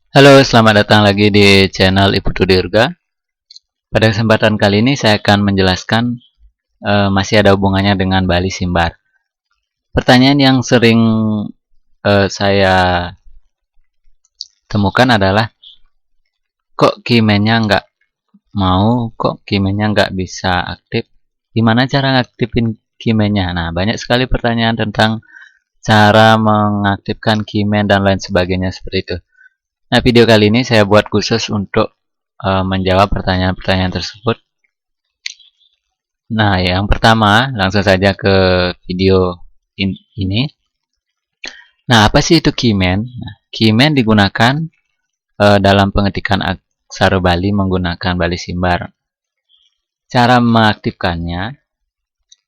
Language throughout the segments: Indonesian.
Halo, selamat datang lagi di channel Iputu Dirga. Pada kesempatan kali ini saya akan menjelaskan masih ada hubungannya dengan Bali Simbar. Pertanyaan yang sering saya temukan adalah kok keymannya nggak mau, kok keymannya nggak bisa aktif, gimana cara ngaktifin keymannya? Nah, banyak sekali pertanyaan tentang cara mengaktifkan keyman dan lain sebagainya seperti itu. Nah, video kali ini saya buat khusus untuk menjawab pertanyaan-pertanyaan tersebut. Nah, yang pertama, langsung saja ke video ini. Nah, apa sih itu keyman? Nah, keyman digunakan dalam pengetikan aksara Bali menggunakan Bali Simbar. Cara mengaktifkannya,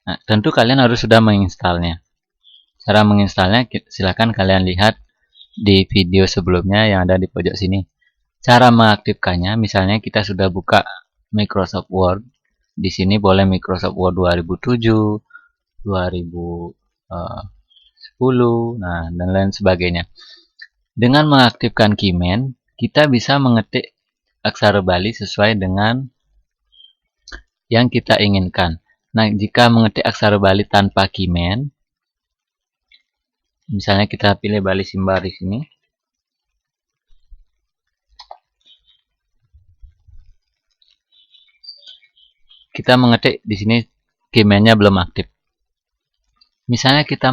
nah, tentu kalian harus sudah menginstalnya. Cara menginstalnya, silakan kalian lihat di video sebelumnya yang ada di pojok sini. Cara mengaktifkannya, misalnya kita sudah buka Microsoft Word. Di sini boleh Microsoft Word 2007, 2010, nah, dan lain sebagainya. Dengan mengaktifkan keyman, kita bisa mengetik aksara Bali sesuai dengan yang kita inginkan. Nah, jika mengetik aksara Bali tanpa keyman, misalnya kita pilih Bali Simbar di sini. Kita mengetik di sini keyman-nya belum aktif. Misalnya kita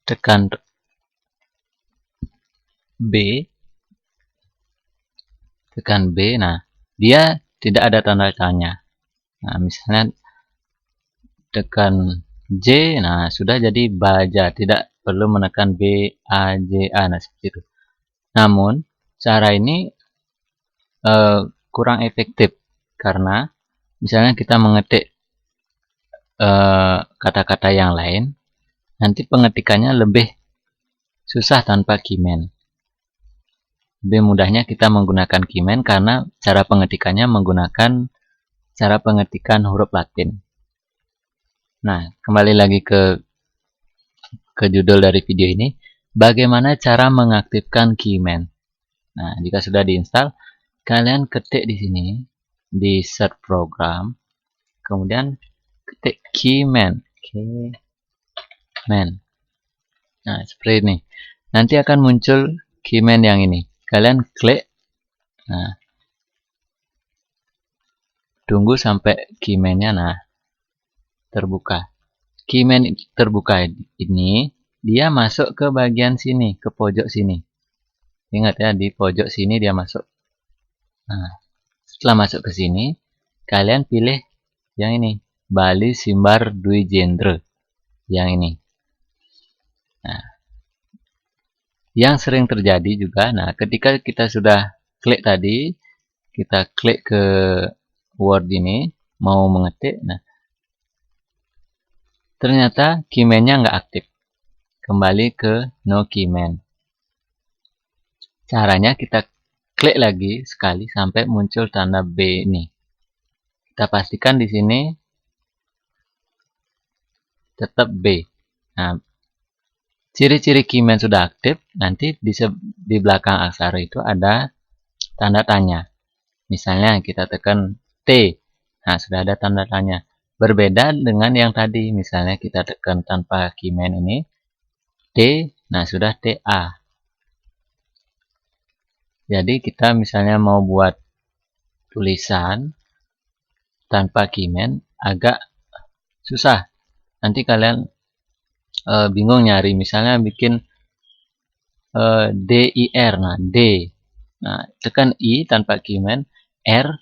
tekan B, nah dia tidak ada tanda tanya. Nah, misalnya tekan J, nah sudah jadi baja, tidak perlu menekan B, A, J, A, nah seperti itu. Namun cara ini kurang efektif karena misalnya kita mengetik kata-kata yang lain, nanti pengetikannya lebih susah tanpa keyman. Lebih mudahnya kita menggunakan keyman karena cara pengetikannya menggunakan cara pengetikan huruf Latin. Nah, kembali lagi ke judul dari video ini, bagaimana cara mengaktifkan keyman. Nah, jika sudah diinstal, kalian ketik di sini di search program, kemudian ketik keyman. Nah, seperti ini. Nanti akan muncul keyman yang ini. Kalian klik. Nah, tunggu sampai keyman-nya terbuka. Keyman terbuka ini dia masuk ke bagian sini, ke pojok sini. Ingat ya, di pojok sini dia masuk. Nah, setelah masuk ke sini, kalian pilih yang ini, Bali Simbar Dwi Jendre. Yang ini. Nah, yang sering terjadi juga, nah ketika kita sudah klik tadi, kita klik ke Word ini, mau mengetik, nah ternyata keyman-nya nggak aktif. Kembali ke no keyman. Caranya kita klik lagi sekali sampai muncul tanda B ini. Kita pastikan di sini tetap B. Nah, ciri-ciri keyman sudah aktif, nanti di belakang aksara itu ada tanda tanya. Misalnya kita tekan T, nah sudah ada tanda tanya. Berbeda dengan yang tadi, misalnya kita tekan tanpa keyman ini, T, nah sudah TA. Jadi kita misalnya mau buat tulisan tanpa keyman agak susah. Nanti kalian bingung nyari, misalnya bikin DIR, nah D, nah tekan I tanpa keyman, R,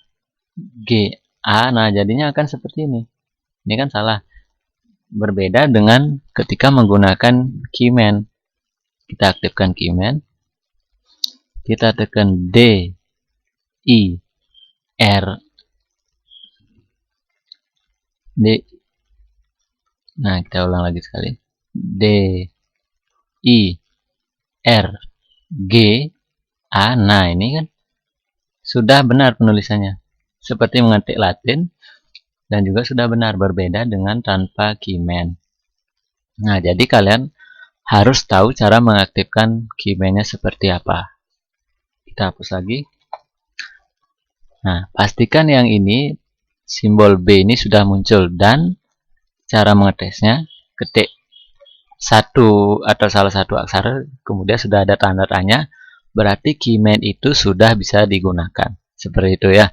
G, A, nah jadinya akan seperti ini. Ini kan salah. Berbeda dengan ketika menggunakan keyman. Kita aktifkan keyman, kita tekan D, I, R, D. Nah, kita ulang lagi sekali. D, I, R, G, A. Nah, ini kan sudah benar penulisannya. Seperti mengetik Latin dan juga sudah benar, berbeda dengan tanpa keyman. Nah, jadi kalian harus tahu cara mengaktifkan keyman-nya seperti apa. Kita hapus lagi. Nah, pastikan yang ini simbol B ini sudah muncul, dan cara mengetesnya ketik satu atau salah satu aksara, kemudian sudah ada tanda tanya, berarti keyman itu sudah bisa digunakan. Seperti itu ya.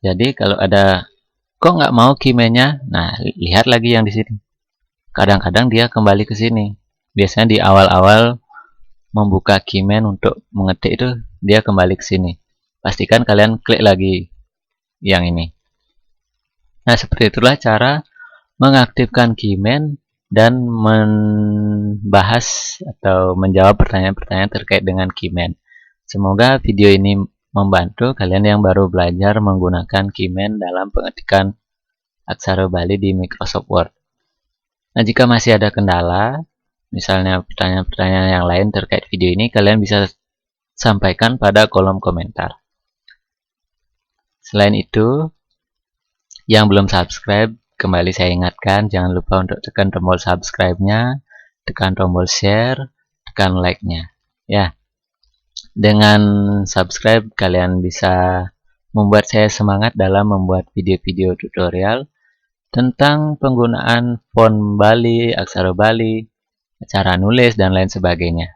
Jadi kalau ada kok nggak mau keyman-nya, nah lihat lagi yang di sini. Kadang-kadang dia kembali ke sini. Biasanya di awal-awal membuka keyman untuk mengetik itu dia kembali ke sini. Pastikan kalian klik lagi yang ini. Nah, seperti itulah cara mengaktifkan keyman dan membahas atau menjawab pertanyaan-pertanyaan terkait dengan keyman. Semoga video ini membantu kalian yang baru belajar menggunakan keyman dalam pengetikan aksara Bali di Microsoft Word. Nah, jika masih ada kendala, misalnya pertanyaan-pertanyaan yang lain terkait video ini, kalian bisa sampaikan pada kolom komentar. Selain itu, yang belum subscribe, kembali saya ingatkan, jangan lupa untuk tekan tombol subscribe-nya, tekan tombol share, tekan like-nya. Ya, dengan subscribe kalian bisa membuat saya semangat dalam membuat video-video tutorial tentang penggunaan font Bali, aksara Bali, cara nulis, dan lain sebagainya.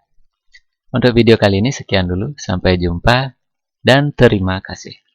Untuk video kali ini sekian dulu, sampai jumpa dan terima kasih.